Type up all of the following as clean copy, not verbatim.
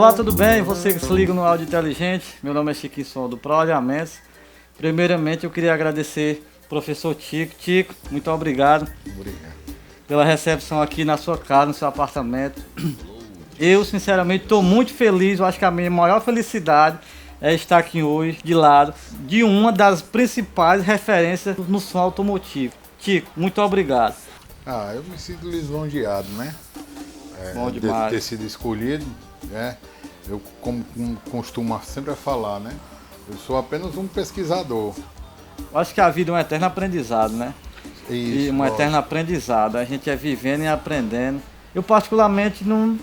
Olá, tudo bem? Você que se liga no Áudio Inteligente, meu nome é Chiquinho Som do Proaliamentos. Primeiramente eu queria agradecer ao professor Tico. Tico, muito obrigado. Obrigado. Pela recepção aqui na sua casa, no seu apartamento. Eu, sinceramente, estou muito feliz. Eu acho que a minha maior felicidade é estar aqui hoje, de lado, de uma das principais referências no som automotivo. Tico, muito obrigado. Eu me sinto lisonjeado, né? Bom De demais. ter sido escolhido, né? Eu como costumo sempre falar, né? Eu sou apenas um pesquisador. Eu acho que a vida é um eterno aprendizado, né? E um eterno aprendizado. A gente é vivendo e aprendendo. Eu, particularmente, não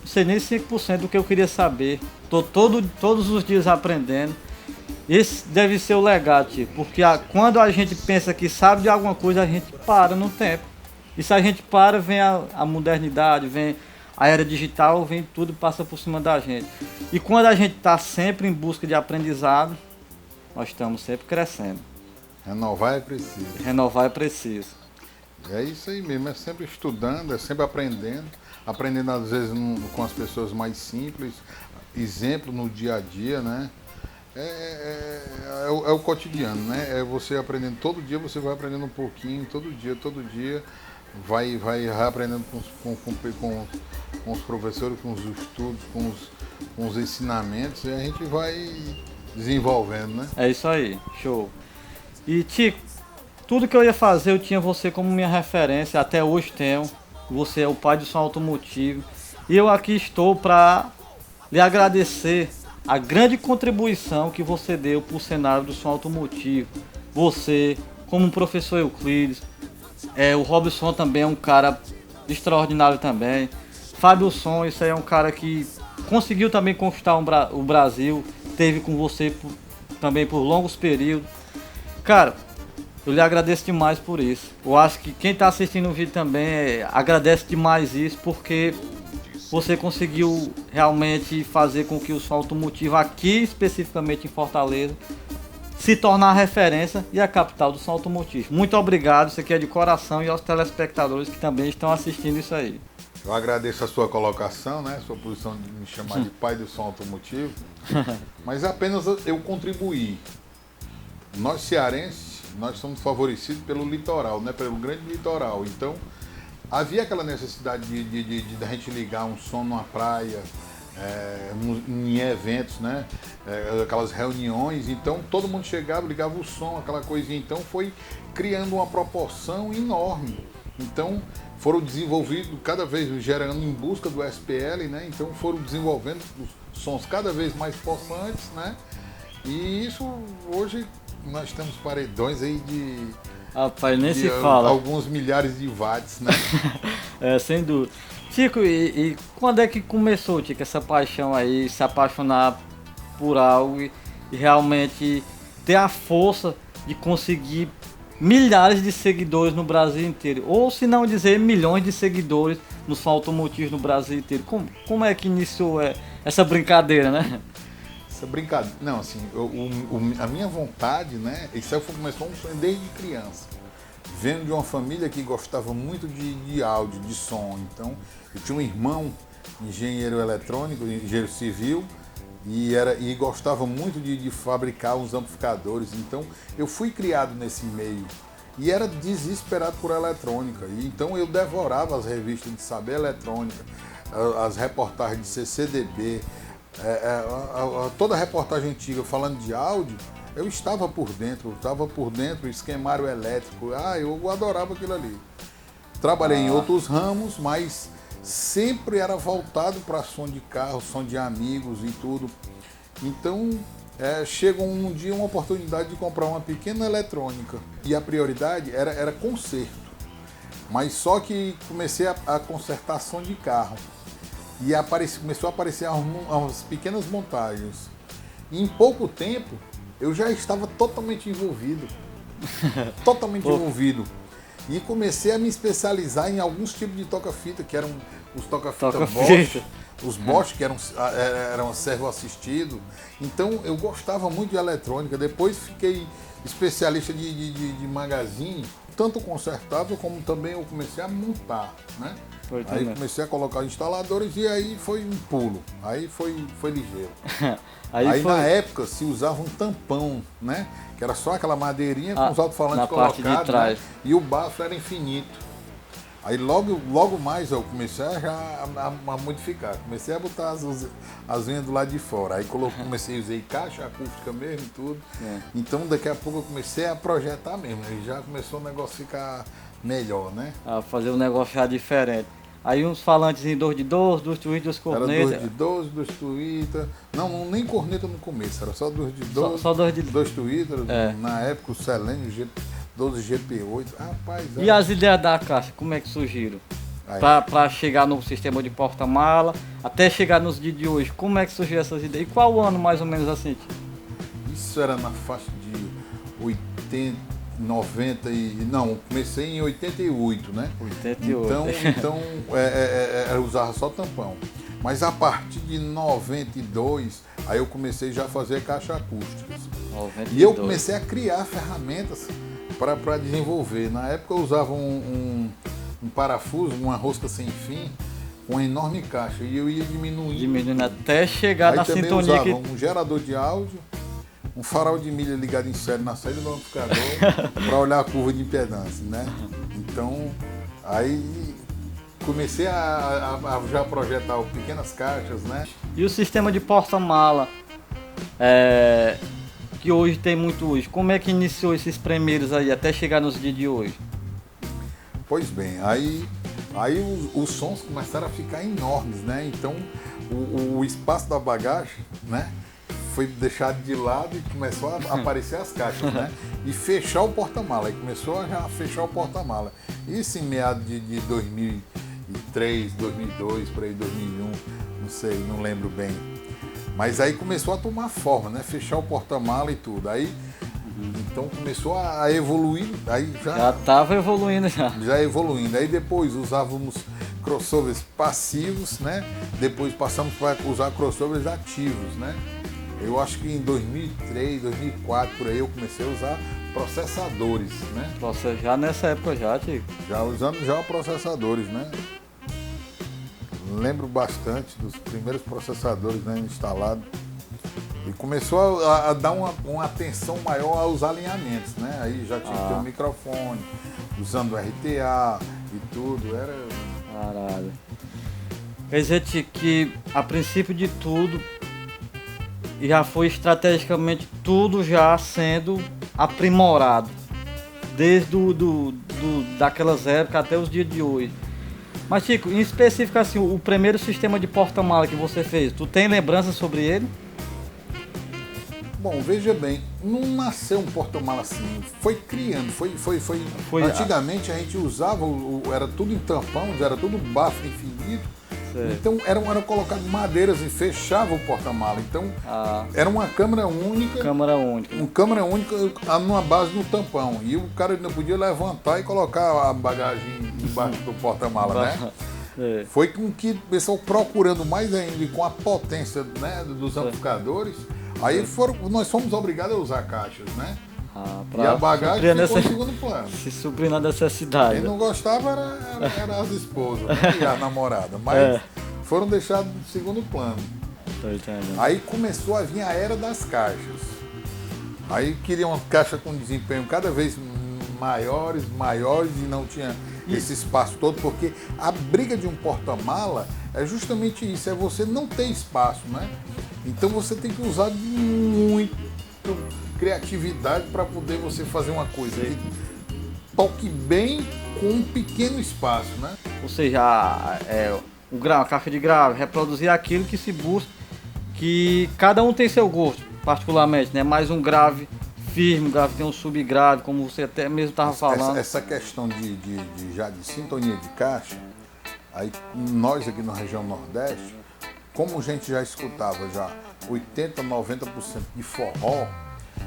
sei nem 5% do que eu queria saber. Estou todos os dias aprendendo. Esse deve ser o legado, tipo, porque quando a gente pensa que sabe de alguma coisa, a gente para no tempo. E se a gente para, vem a modernidade, vem a era digital, vem tudo e passa por cima da gente. E quando a gente está sempre em busca de aprendizado, nós estamos sempre crescendo. Renovar é preciso. Renovar é preciso. É isso aí mesmo, é sempre estudando, é sempre aprendendo. Aprendendo às vezes com as pessoas mais simples, exemplo no dia a dia, né? É o cotidiano, né? É você aprendendo todo dia, você vai aprendendo um pouquinho, todo dia, vai aprendendo com os professores, com os estudos, com os ensinamentos, e a gente vai desenvolvendo, né? É isso aí, show. E Tico, tudo que eu ia fazer eu tinha você como minha referência, até hoje tenho. Você é o pai do som automotivo. E eu aqui estou para lhe agradecer a grande contribuição que você deu para o cenário do som automotivo. Você, como o professor Euclides, o Robson também é um cara extraordinário também. Fábio Som, isso aí é um cara que conseguiu também conquistar o Brasil, teve com você também por longos períodos. Cara, eu lhe agradeço demais por isso. Eu acho que quem está assistindo o vídeo também agradece demais isso, porque você conseguiu realmente fazer com que o som automotivo aqui, especificamente em Fortaleza, se tornar a referência e a capital do som automotivo. Muito obrigado, isso aqui é de coração, e aos telespectadores que também estão assistindo isso aí. Eu agradeço a sua colocação, né? Sua posição de me chamar de pai do som automotivo, mas apenas eu contribuí. Nós cearenses, nós somos favorecidos pelo litoral, né? Pelo grande litoral. Então, havia aquela necessidade de a gente ligar um som numa praia, em eventos, né? Aquelas reuniões. Então, todo mundo chegava, ligava o som, aquela coisinha. Então, foi criando uma proporção enorme. Então, foram desenvolvidos cada vez, gerando em busca do SPL, né? Então, foram desenvolvendo os sons cada vez mais possantes, né? E isso, hoje, nós temos paredões aí de... Rapaz, nem se fala. Alguns milhares de watts, né? Sem dúvida. Tico, e quando é que começou, Tico, essa paixão aí, se apaixonar por algo e realmente ter a força de conseguir milhares de seguidores no Brasil inteiro? Ou, se não dizer, milhões de seguidores no som automotivo no Brasil inteiro. Como é que iniciou essa brincadeira, né? Essa brincadeira, não, assim, a minha vontade, né, isso aí começou um sonho desde criança, vendo de uma família que gostava muito de áudio, de som. Então, eu tinha um irmão, engenheiro eletrônico, engenheiro civil, e gostava muito de fabricar uns amplificadores. Então, eu fui criado nesse meio e era desesperado por eletrônica. E então, eu devorava as revistas de saber eletrônica, as reportagens de CCDB, toda a reportagem antiga falando de áudio. Eu estava por dentro, esquemário elétrico, eu adorava aquilo ali. Trabalhei em outros ramos, mas sempre era voltado para som de carro, som de amigos e tudo. Então, chegou um dia uma oportunidade de comprar uma pequena eletrônica, e a prioridade era conserto. Mas só que comecei a consertar som de carro, e começou a aparecer umas pequenas montagens. E em pouco tempo, eu já estava totalmente envolvido. Envolvido. E comecei a me especializar em alguns tipos de toca-fita, que eram os toca-fita Bosch, os Bosch, que eram servo-assistido. Então, eu gostava muito de eletrônica. Depois fiquei especialista de magazine, tanto consertava como também eu comecei a montar, né? Foi Aí também. comecei a colocar instaladores e aí foi um pulo. Aí foi ligeiro. Aí foi Na época se usava um tampão, né? Que era só aquela madeirinha com os alto-falantes na parte colocados, de trás. né? E o bafo era infinito. Aí logo mais eu comecei a modificar. Comecei a botar as unhas do lado de fora. Aí comecei a usar caixa acústica mesmo e tudo. É. Então daqui a pouco eu comecei a projetar mesmo. Aí já começou o negócio ficar melhor, né? a fazer um negócio já diferente. Aí uns falantes em 2 de 2, 2 tweets, 2 Era cornetas. 2 de 12, 2 Twitter. Não, nem corneta no começo, era só 2 de 12. Só 2 de 2 Twitter. É. Na época o Selene 12 GP8. Rapaz, E as ideias da caixa, como é que surgiram? Aí. Para chegar no sistema de porta-mala, até chegar nos dias de hoje, como é que surgiu essas ideias? E qual ano mais ou menos assim? Isso era na faixa de 80, 90 e... Não, comecei em 88, né? 88. Então eu usava só tampão. Mas a partir de 92, aí eu comecei já a fazer caixa acústicas. 92. E eu comecei a criar ferramentas para desenvolver. Na época eu usava um parafuso, uma rosca sem fim, com uma enorme caixa. E eu ia Diminuindo até chegar Aí na também sintonia usava que... um gerador de áudio, um farol de milha ligado em série na saída do amplificador para olhar a curva de impedância, né? Então, aí comecei a já projetar pequenas caixas, né? E o sistema de porta-mala, que hoje tem muito uso, como é que iniciou esses primeiros aí, até chegar nos dias de hoje? Pois bem, aí os sons começaram a ficar enormes, né? Então, o espaço da bagagem, né? Foi deixado de lado e começou a aparecer as caixas, né? E fechar o porta-mala. Aí começou a já fechar o porta-mala. Isso em meados de 2003, 2002, por aí 2001, não sei, não lembro bem. Mas aí começou a tomar forma, né? Fechar o porta-mala e tudo. Aí, então começou a evoluir. Aí Já estava evoluindo já. já evoluindo. Aí depois usávamos crossovers passivos, né? Depois passamos para usar crossovers ativos, né? Eu acho que em 2003, 2004, por aí eu comecei a usar processadores, né? Você já nessa época já, Tico? Já usando já processadores, né? Lembro bastante dos primeiros processadores, né, instalados. E começou a dar uma atenção maior aos alinhamentos, né? Aí já tinha que ter um microfone, usando RTA e tudo, era... Caralho. Quer dizer, Tico, que a princípio de tudo, já foi estrategicamente tudo já sendo aprimorado. Desde daquelas épocas até os dias de hoje. Mas, Chico, em específico assim, o primeiro sistema de porta-mala que você fez, tu tem lembrança sobre ele? Bom, veja bem, não nasceu um porta-mala assim, foi criando, foi antigamente a gente usava, era tudo em tampão, era tudo bafo infinito, então eram colocadas madeiras e fechava o porta-mala, então era uma câmara única, uma câmara única numa base no tampão, e o cara ainda podia levantar e colocar a bagagem embaixo do porta-mala, né? Foi com que o pessoal procurando mais ainda e com a potência, né, dos amplificadores. Aí nós fomos obrigados a usar caixas, né? E a bagagem ficou em segundo plano. Se suprir na necessidade. Quem não gostava era as esposas, né? E a namorada, mas foram deixados em segundo plano. Aí começou a vir a era das caixas. Aí queriam uma caixa com desempenho cada vez maiores e não tinha esse espaço todo, porque a briga de um porta-mala é justamente isso, é você não ter espaço, né? Então você tem que usar de muito criatividade para poder você fazer uma coisa que toque bem com um pequeno espaço, né? Ou seja, a caixa de grave, reproduzir aquilo que se busca, que cada um tem seu gosto, particularmente, né? Mais um grave firme, um grave tem um subgrave, como você até mesmo estava falando. Essa questão de sintonia de caixa, aí nós aqui na região Nordeste, como a gente já escutava já 80, 90% de forró,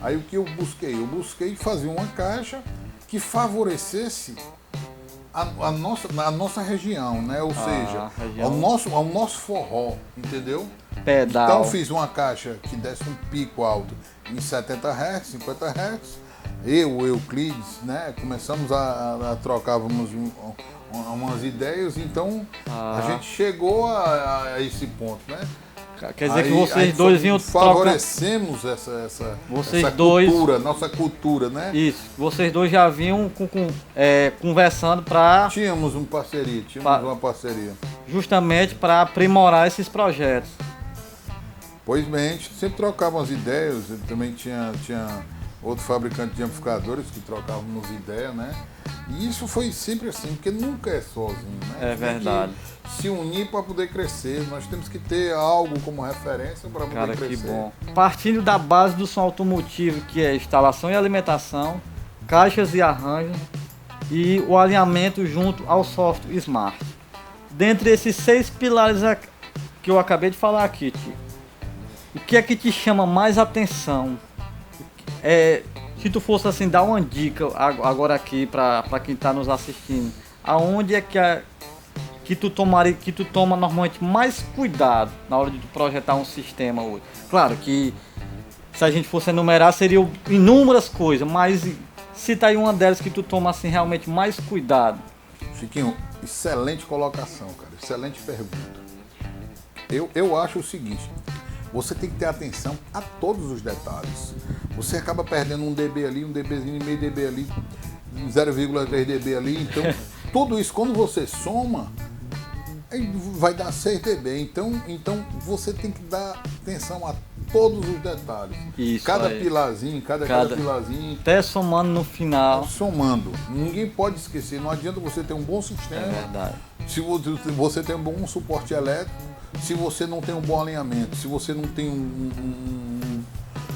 aí o que eu busquei? Eu busquei fazer uma caixa que favorecesse a nossa região, né? Ou seja, ao nosso forró, entendeu? Pedal. Então eu fiz uma caixa que desse um pico alto em 70 Hz, 50 Hz eu, Euclides, né, começamos a trocávamos umas ideias, então a gente chegou a esse ponto, né? Quer dizer que vocês dois iam favorecemos essa cultura, nossa cultura, né? Isso, vocês dois já vinham conversando para... Tínhamos uma parceria. Justamente para aprimorar esses projetos. Pois bem, a gente sempre trocava umas ideias, ele também tinha outro fabricante de amplificadores que trocávamos ideias, né? E isso foi sempre assim, porque nunca é sozinho, né? É verdade. Se unir para poder crescer, nós temos que ter algo como referência para poder crescer. Que bom. Partindo da base do som automotivo, que é instalação e alimentação, caixas e arranjos e o alinhamento junto ao software Smart. Dentre esses 6 pilares que eu acabei de falar aqui, Tico, o que é que te chama mais atenção? Se tu fosse assim dar uma dica agora aqui para quem está nos assistindo, aonde é que tu toma normalmente mais cuidado na hora de tu projetar um sistema hoje? Claro que se a gente fosse enumerar seriam inúmeras coisas, mas cita aí uma delas que tu toma assim realmente mais cuidado. Chiquinho, excelente colocação, cara, excelente pergunta. Eu acho o seguinte, você tem que ter atenção a todos os detalhes. Você acaba perdendo um dB ali, um dBzinho, meio dB ali, 0,3 dB ali. Então, tudo isso, quando você soma, vai dar 6 dB. Então você tem que dar atenção a todos os detalhes. Isso, cada pilarzinho, cada pilarzinho. Até somando no final. Somando. Ninguém pode esquecer. Não adianta você ter um bom sistema. É verdade. Se você tem um bom suporte elétrico, se você não tem um bom alinhamento, se você não tem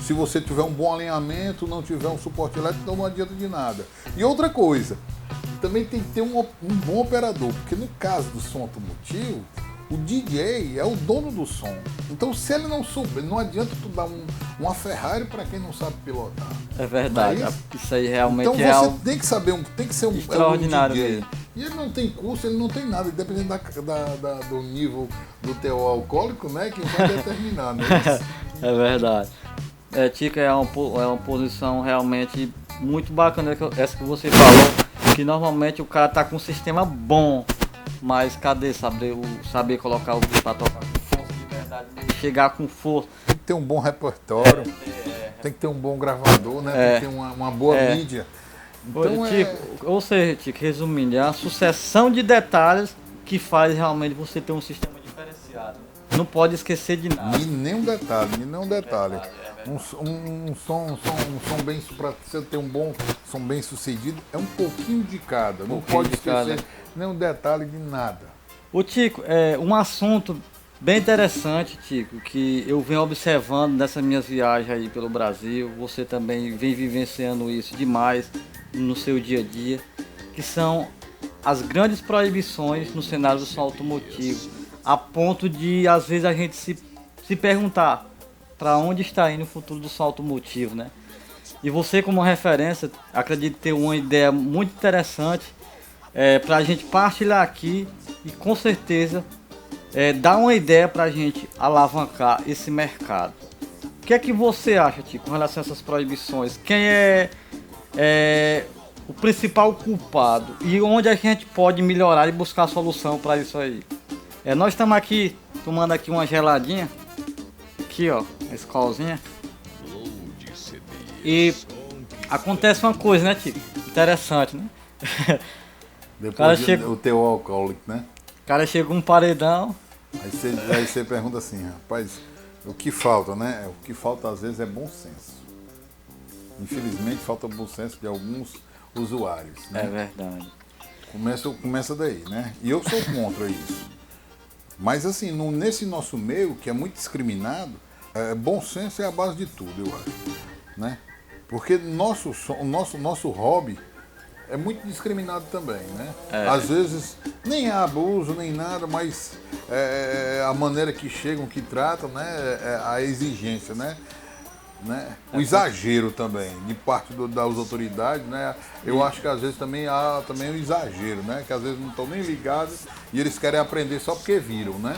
se você tiver um bom alinhamento, não tiver um suporte elétrico, então não adianta de nada. E outra coisa, também tem que ter um bom operador, porque no caso do som automotivo, o DJ é o dono do som. Então se ele não souber, não adianta tu dar uma Ferrari para quem não sabe pilotar. É verdade, isso aí realmente então é você tem que saber, tem que ser um extraordinário DJ. mesmo. E ele não tem curso, ele não tem nada, dependendo do nível do teor alcoólico, né, que vai determinar, né? É verdade. Tico, é uma posição realmente muito bacana essa que você falou, que normalmente o cara tá com um sistema bom, mas cadê saber colocar o bicho para tocar com força de verdade, chegar com força. Tem que ter um bom repertório, tem que ter um bom gravador, né? Tem que ter uma boa mídia. Então, Tico, ou seja, Tico, resumindo, é a sucessão de detalhes que faz realmente você ter um sistema diferenciado. Não pode esquecer de nada. Nenhum detalhe. Um som bem, para você ter um bom som bem sucedido, é um pouquinho de cada. Não pode esquecer nenhum detalhe de nada. Ô Tico, um assunto bem interessante, Tico, que eu venho observando nessas minhas viagens aí pelo Brasil, você também vem vivenciando isso demais no seu dia a dia, que são as grandes proibições no cenário do som automotivo, a ponto de às vezes a gente se perguntar para onde está indo o futuro do som automotivo, né? E você, como referência, acredito ter uma ideia muito interessante para a gente partilhar aqui e com certeza dar uma ideia para a gente alavancar esse mercado. O que é que você acha, Tico, com relação a essas proibições? Quem é o principal culpado e onde a gente pode melhorar e buscar solução para isso aí? Nós estamos aqui tomando aqui uma geladinha, aqui ó, a escolzinha, e acontece uma coisa, né, Tico? Interessante, né? Depois o teu alcoólico, né? O cara chega com um paredão. Aí você pergunta assim, rapaz, o que falta, né? O que falta às vezes é bom senso. Infelizmente falta bom senso de alguns usuários, né? É verdade. Começa daí, né? E eu sou contra isso. Mas assim, nesse nosso meio, que é muito discriminado, bom senso é a base de tudo, eu acho, né? Porque nosso hobby é muito discriminado também, né? Às vezes nem há abuso, nem nada, mas a maneira que chegam, que tratam, né? A exigência, né? O exagero também, de parte das autoridades, né? Eu acho que às vezes também há um exagero, né? Que às vezes não estão nem ligados e eles querem aprender só porque viram, né?